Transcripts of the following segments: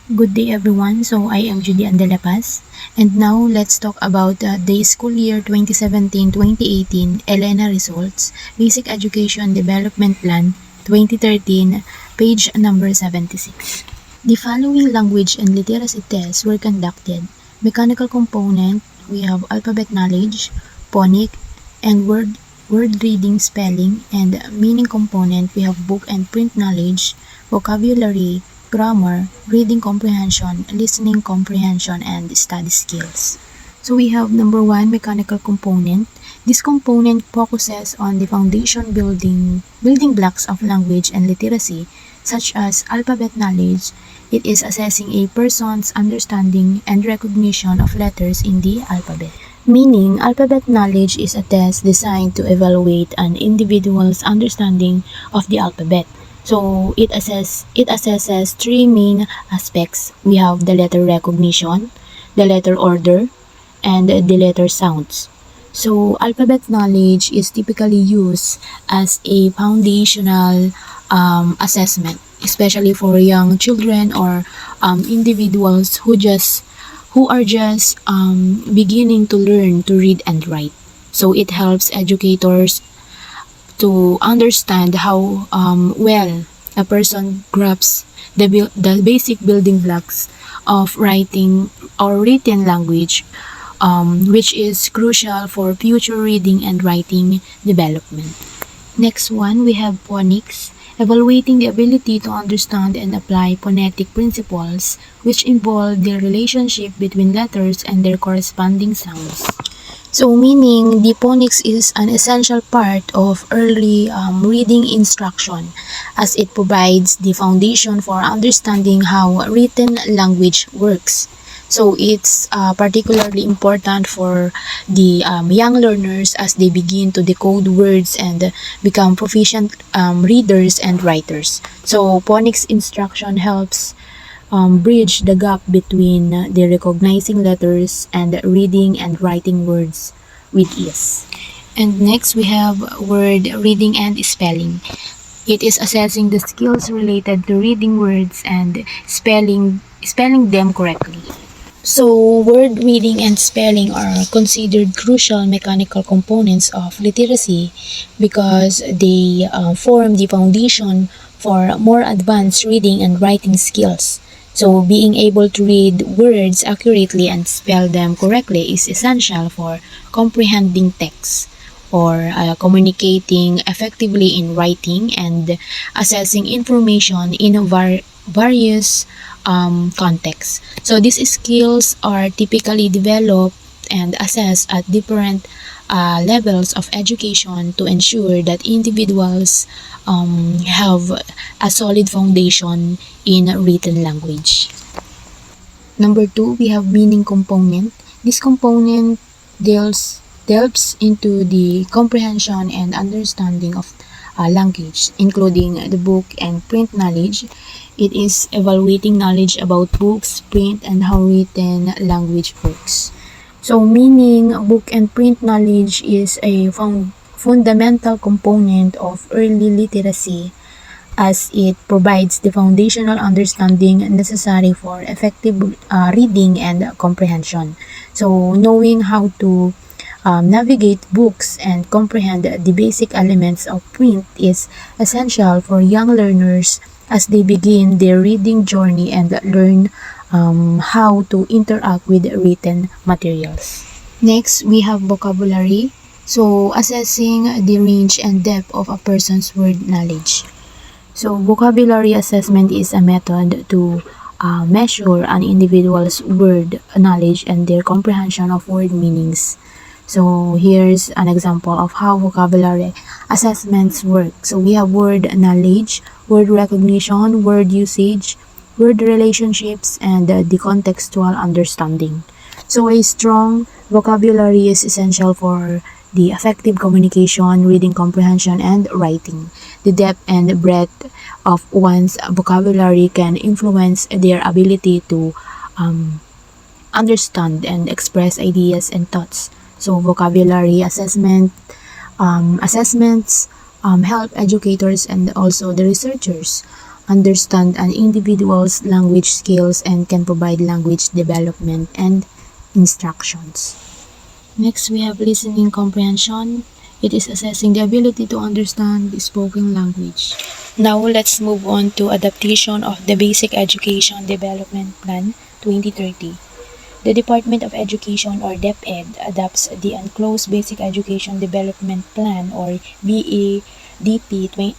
Good day everyone. So I am Judy Andelapas, and now let's talk about the school year 2017-2018 Elena results, Basic Education Development Plan 2013, page number 76. The following language and literacy tests were conducted. Mechanical component, we have alphabet knowledge, phonic, and word reading, spelling, and meaning component, we have book and print knowledge, vocabulary, grammar, reading comprehension, listening comprehension, and study skills. So we have number 1, mechanical component. This component focuses on the foundation building blocks of language and literacy, such as alphabet knowledge. It is assessing a person's understanding and recognition of letters in the alphabet. Meaning, alphabet knowledge is a test designed to evaluate an individual's understanding of the alphabet. So it assesses three main aspects. We have the letter recognition, the letter order, and the letter sounds. So alphabet knowledge is typically used as a foundational assessment, especially for young children or individuals who are just beginning to learn to read and write. So it helps educators to understand how well a person grasps the basic building blocks of writing or written language, which is crucial for future reading and writing development. Next one, we have phonics, evaluating the ability to understand and apply phonetic principles, which involve the relationship between letters and their corresponding sounds. So meaning the phonics is an essential part of early reading instruction, as it provides the foundation for understanding how written language works. So it's particularly important for the young learners as they begin to decode words and become proficient readers and writers. So phonics instruction helps bridge the gap between the recognizing letters and reading and writing words with ease. And next, we have word reading and spelling. It is assessing the skills related to reading words and spelling them correctly. So, word reading and spelling are considered crucial mechanical components of literacy because they form the foundation for more advanced reading and writing skills. So, being able to read words accurately and spell them correctly is essential for comprehending text or communicating effectively in writing and assessing information in various contexts. So these skills are typically developed and assessed at different levels of education to ensure that individuals have a solid foundation in written language. Number 2, we have meaning component. This component delves into the comprehension and understanding of language, including the book and print knowledge. It is evaluating knowledge about books, print, and how written language works. So, meaning book and print knowledge is a fundamental component of early literacy as it provides the foundational understanding necessary for effective reading and comprehension. So, knowing how to navigate books and comprehend the basic elements of print is essential for young learners as they begin their reading journey and learn how to interact with written materials. Next, we have vocabulary. So, assessing the range and depth of a person's word knowledge. So, vocabulary assessment is a method to measure an individual's word knowledge and their comprehension of word meanings. So, here's an example of how vocabulary assessments work. So, we have word knowledge, word recognition, word usage, word relationships, and the contextual understanding. So, a strong vocabulary is essential for the effective communication, reading comprehension, and writing. The depth and breadth of one's vocabulary can influence their ability to understand and express ideas and thoughts. So vocabulary assessments help educators and also the researchers understand an individual's language skills and can provide language development and instructions. Next, we have listening comprehension. It is assessing the ability to understand the spoken language. Now, let's move on to adaptation of the Basic Education Development Plan 2030. The Department of Education or DepEd adopts the Unclosed Basic Education Development Plan or BEDP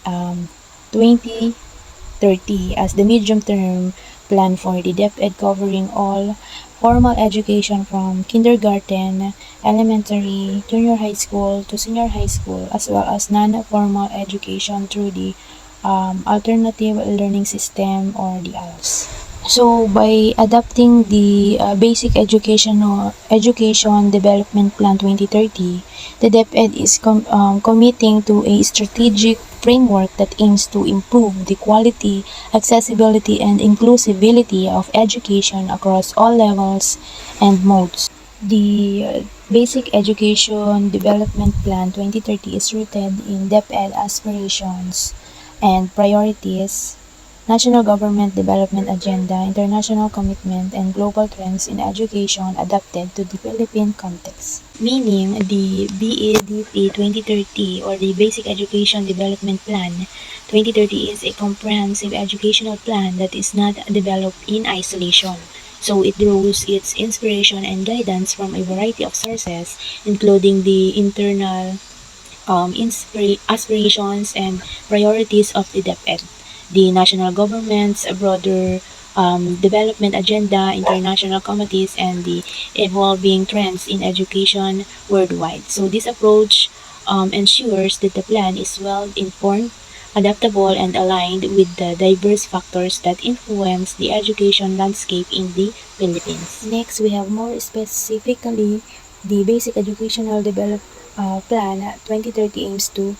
2030 as the medium-term plan for the DepEd covering all formal education from kindergarten, elementary, junior high school to senior high school, as well as non-formal education through the alternative learning system or the ALS. So by adopting the Basic Education Development Plan 2030, the DepEd is committing to a strategic framework that aims to improve the quality, accessibility, and inclusivity of education across all levels and modes. The Basic Education Development Plan 2030 is rooted in DepEd aspirations and priorities, national government development agenda, international commitment, and global trends in education adapted to the Philippine context. Meaning, the BEDP 2030 or the Basic Education Development Plan 2030 is a comprehensive educational plan that is not developed in isolation. So it draws its inspiration and guidance from a variety of sources, including the internal aspirations and priorities of the DepEd, the national government's broader development agenda, international committees, and the evolving trends in education worldwide. So this approach ensures that the plan is well informed, adaptable, and aligned with the diverse factors that influence the education landscape in the Philippines. Next, we have more specifically the Basic Educational Development Plan 2030 aims to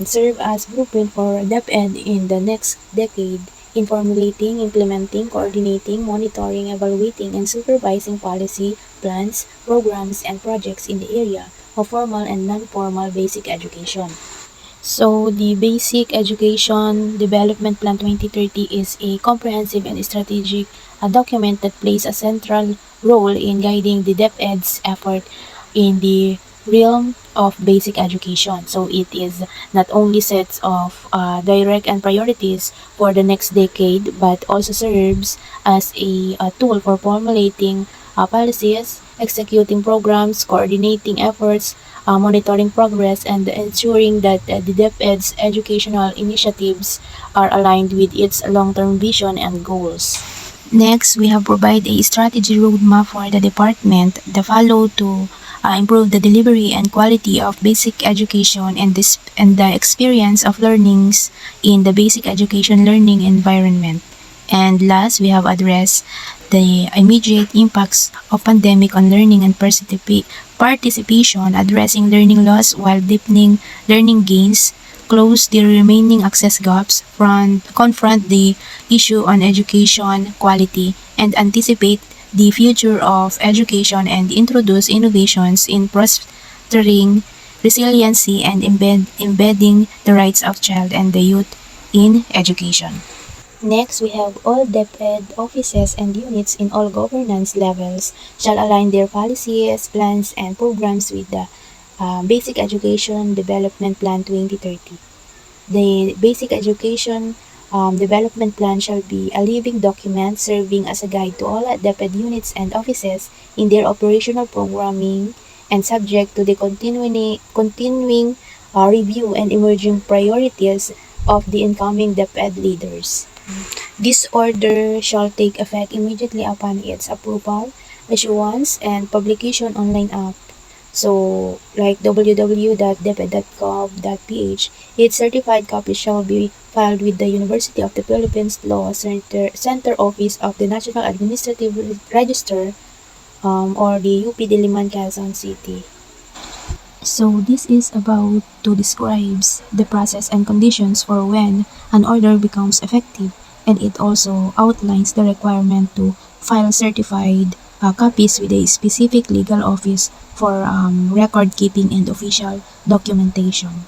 serve as blueprint for DepEd in the next decade in formulating, implementing, coordinating, monitoring, evaluating, and supervising policy, plans, programs, and projects in the area of formal and non-formal basic education. So, the Basic Education Development Plan 2030 is a comprehensive and strategic document that plays a central role in guiding the DepEd's effort in the realm of basic education. So it is not only sets of direct and priorities for the next decade, but also serves as a tool for formulating policies, executing programs, coordinating efforts, monitoring progress, and ensuring that the DepEd's educational initiatives are aligned with its long-term vision and goals. Next, we have provided a strategy roadmap for the department that follow to improve the delivery and quality of basic education and the experience of learnings in the basic education learning environment. And last, we have addressed the immediate impacts of pandemic on learning and participation, addressing learning loss while deepening learning gains, close the remaining access gaps, confront the issue on education quality, and anticipate the future of education and introduce innovations in fostering resiliency and embedding the rights of child and the youth in education. Next, we have all DepEd offices and units in all governance levels shall align their policies, plans, and programs with the Basic Education Development Plan 2030. The Basic Education Development Plan shall be a living document serving as a guide to all DepEd units and offices in their operational programming and subject to the continuing review and emerging priorities of the incoming DepEd leaders. This order shall take effect immediately upon its approval, issuance, and publication online app. So, like www.deped.gov.ph, its certified copy shall be filed with the University of the Philippines Law Center Office of the National Administrative Register or the UP Diliman, Quezon City. So this is about to describes the process and conditions for when an order becomes effective, and it also outlines the requirement to file certified copies with a specific legal office for record keeping and official documentation.